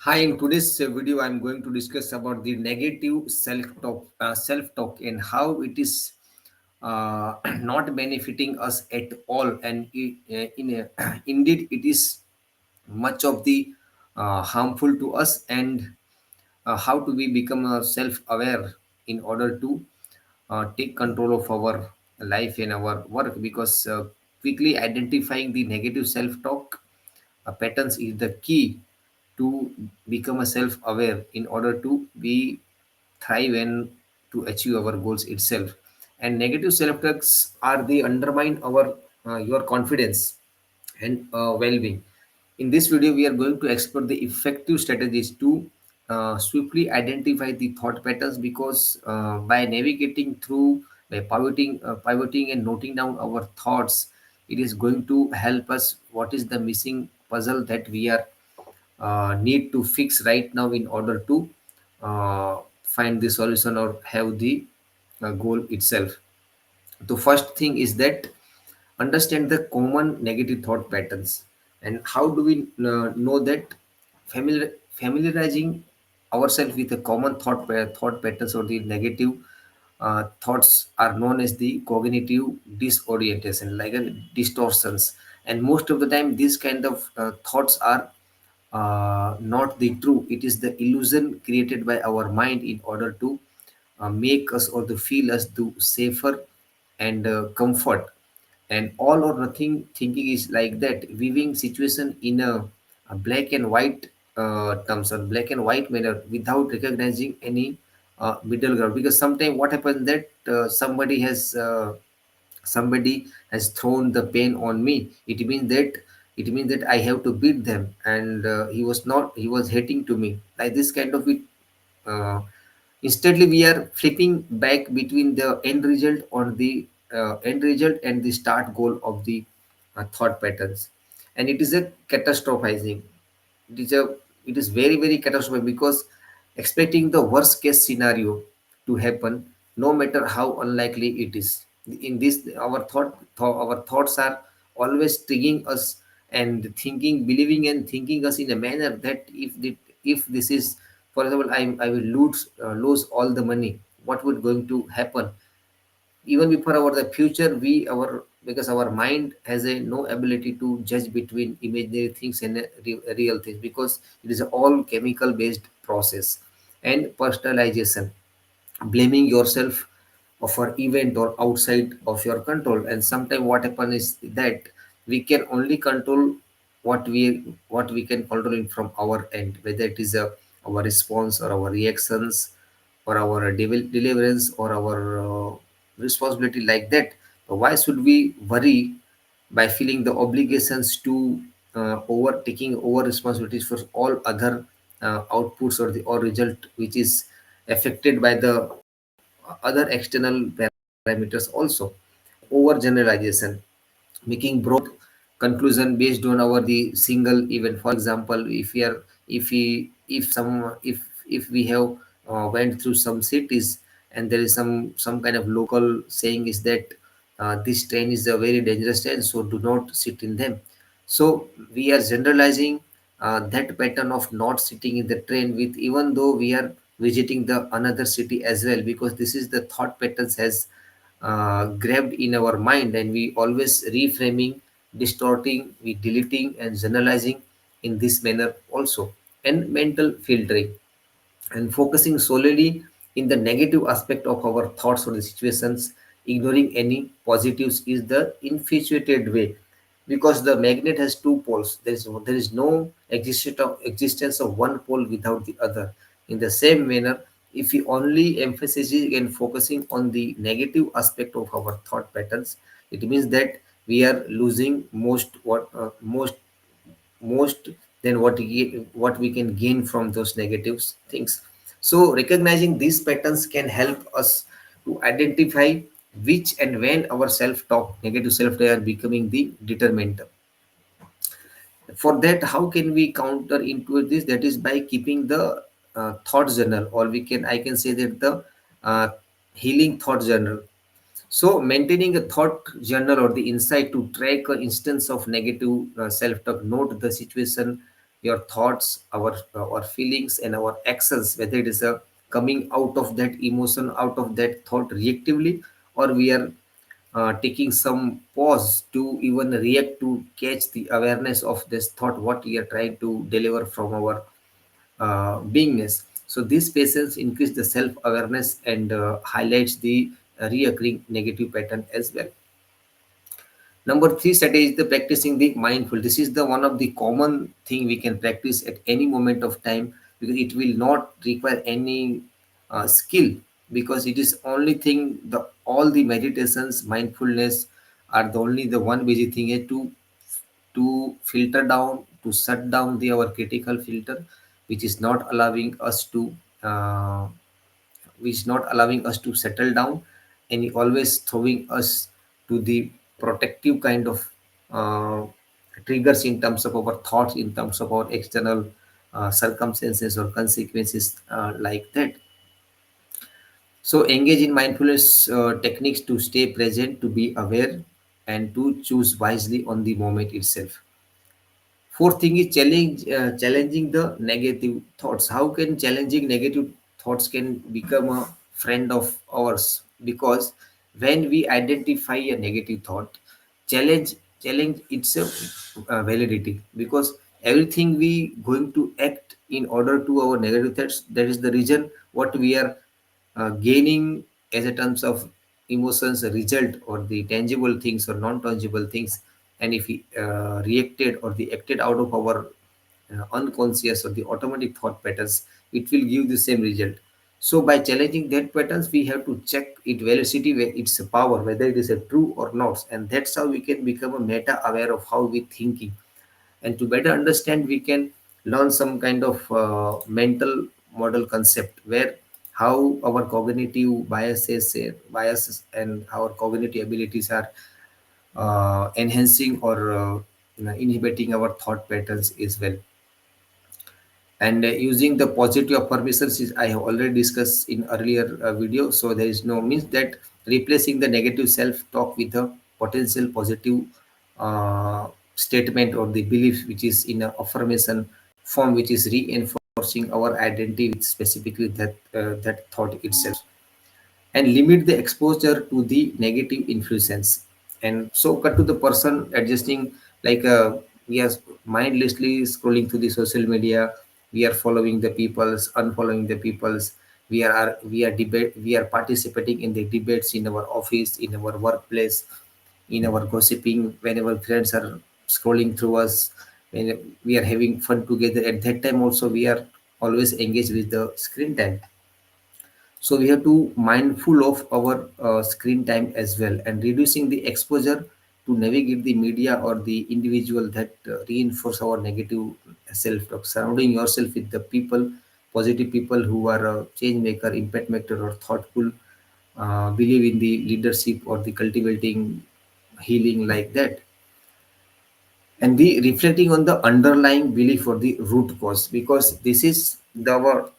Hi, in today's video, I'm going to discuss about the negative self-talk, and how it is not benefiting us at all, and indeed, it is much of the harmful to us, and how to we become self-aware in order to take control of our life and our work. Because quickly identifying the negative self-talk patterns is the key to become a self-aware in order to be thrive and to achieve our goals itself. And negative self-talks are the undermine our your confidence and well-being. In this video, we are going to explore the effective strategies to swiftly identify the thought patterns, because by navigating through, by pivoting and noting down our thoughts, it is going to help us what is the missing puzzle that we are need to fix right now in order to find the solution or have the goal itself. The first thing is that understand the common negative thought patterns. And how do we know that? Familiarizing ourselves with the common thought patterns or the negative thoughts are known as the cognitive disorientation, like distortions. And most of the time these kind of thoughts are not the true. It is the illusion created by our mind in order to make us or to feel us to safer and comfort. And all or nothing thinking is like that, viewing situation in a black and white terms, or black and white manner, without recognizing any middle ground. Because sometimes what happens that somebody has thrown the pen on me, it means that I have to beat them, and he was hating to me, like this kind of it. uh, Instantly we are flipping back between the end result and the start goal of the thought patterns. And it is a catastrophizing. It is a it is very very catastrophic, because expecting the worst case scenario to happen, no matter how unlikely it is. In this, our thoughts are always triggering us and thinking, believing and thinking us in a manner that if this is, for example, I will lose all the money, what would going to happen? Even before our the future, we our because our mind has a no ability to judge between imaginary things and real things, because it is all chemical based process. And personalization, blaming yourself for event or outside of your control. And sometimes what happens is that we can only control what we can control it from our end, whether it is our response or our reactions or our deliverance or our responsibility, like that. So why should we worry by feeling the obligations to taking over responsibilities for all other outputs or the or result which is affected by the other external parameters also. Overgeneralization, making broad conclusion based on our the single event. For example, if we have went through some cities, and there is some kind of local saying is that this train is a very dangerous train, so do not sit in them. So we are generalizing that pattern of not sitting in the train with, even though we are visiting the another city as well, because this is the thought patterns has grabbed in our mind, and we always reframing, distorting, we deleting and generalizing in this manner also. And mental filtering, and focusing solely in the negative aspect of our thoughts or the situations, ignoring any positives, is the infatuated way. Because the magnet has two poles, there is no existence of one pole without the other. In the same manner, if we only emphasizing and focusing on the negative aspect of our thought patterns, it means that we are losing most than what we can gain from those negative things. So recognizing these patterns can help us to identify which and when our self-talk, negative self-talk, are becoming the determinant. For that, how can we counter into this? That is by keeping the thought journal, or I can say that the uh, healing thought journal. So, maintaining a thought journal or the insight to track an instance of negative self talk, note the situation your thoughts, our feelings, and our actions, whether it is a coming out of that emotion, out of that thought reactively, or we are taking some pause to even react to catch the awareness of this thought, what we are trying to deliver from our beingness. So this patience increase the self-awareness and highlights the reoccurring negative pattern as well. Number three strategy is the practicing the mindful. This is the one of the common thing we can practice at any moment of time, because it will not require any skill, because it is only thing, the all the meditations, mindfulness are the only the one busy thing is to filter down, to shut down the our critical filter, which is not allowing us to uh, which is not allowing us to settle down, and always throwing us to the protective kind of uh, triggers in terms of our thoughts, in terms of our external circumstances or consequences, like that. So engage in mindfulness techniques to stay present, to be aware, and to choose wisely on the moment itself. Fourth thing is challenging the negative thoughts. How can challenging negative thoughts can become a friend of ours? Because when we identify a negative thought, challenge its validity. Because everything we going to act in order to our negative thoughts, that is the reason what we are gaining as a terms of emotions, a result, or the tangible things or non-tangible things. And if we reacted or the acted out of our unconscious or the automatic thought patterns, it will give the same result. So by challenging that patterns, we have to check it velocity, where its power, whether it is a true or not, and that's how we can become a meta aware of how we thinking. And to better understand, we can learn some kind of mental model concept, where how our cognitive biases and our cognitive abilities are enhancing or inhibiting our thought patterns as well. And using the positive affirmations is, I have already discussed in earlier video. So there is no means that replacing the negative self talk with a potential positive statement or the belief which is in a affirmation form, which is reinforcing our identity with specifically that thought itself, and limit the exposure to the negative influences. And so cut to the person adjusting, like we are mindlessly scrolling through the social media, we are following the peoples, unfollowing the peoples, we are participating in the debates in our office, in our workplace, in our gossiping, whenever friends are scrolling through us, when we are having fun together, at that time also we are always engaged with the screen time. So we have to mindful of our screen time as well, and reducing the exposure to navigate the media or the individual that reinforce our negative self-talk. Surrounding yourself with the people, positive people who are a change maker, impact maker, or thoughtful, believe in the leadership or the cultivating healing, like that. And the reflecting on the underlying belief or the root cause, because this is the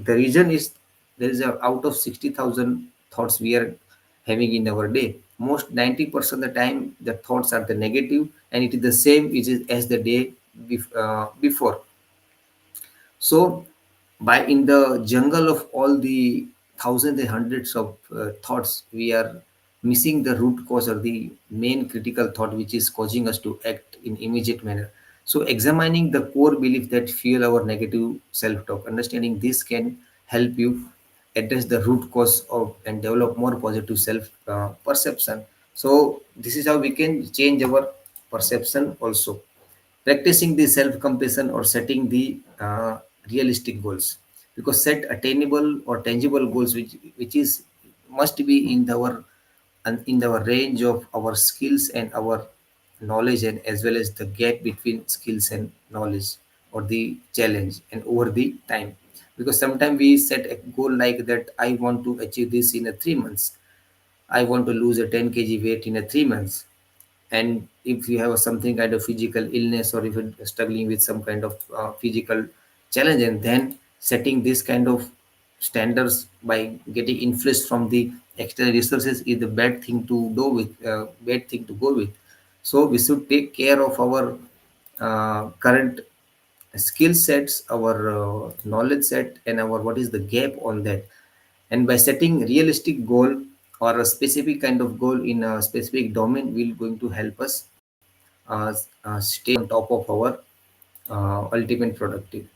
reason is, there is a out of 60,000 thoughts we are having in our day, most 90% of the time the thoughts are the negative, and it is the same as the day before. So, by in the jungle of all the thousands and hundreds of thoughts, we are missing the root cause or the main critical thought which is causing us to act in immediate manner. So, examining the core belief that fuel our negative self-talk, understanding this can help you address the root cause of and develop more positive self perception. So, this is how we can change our perception also. Practicing the self compassion or setting the realistic goals, because set attainable or tangible goals which is must be in our and in our range of our skills and our knowledge, and as well as the gap between skills and knowledge, or the challenge and over the time. Because sometimes we set a goal like that, I want to achieve this in a 3 months, I want to lose a 10 kg weight in a 3 months. And if you have something kind of physical illness, or if you're struggling with some kind of physical challenge, and then setting this kind of standards by getting influence from the external resources is the bad thing to do with, bad thing to go with. So we should take care of our current skill sets, our knowledge set, and our what is the gap on that. And by setting realistic goal or a specific kind of goal in a specific domain will going to help us stay on top of our ultimate productive.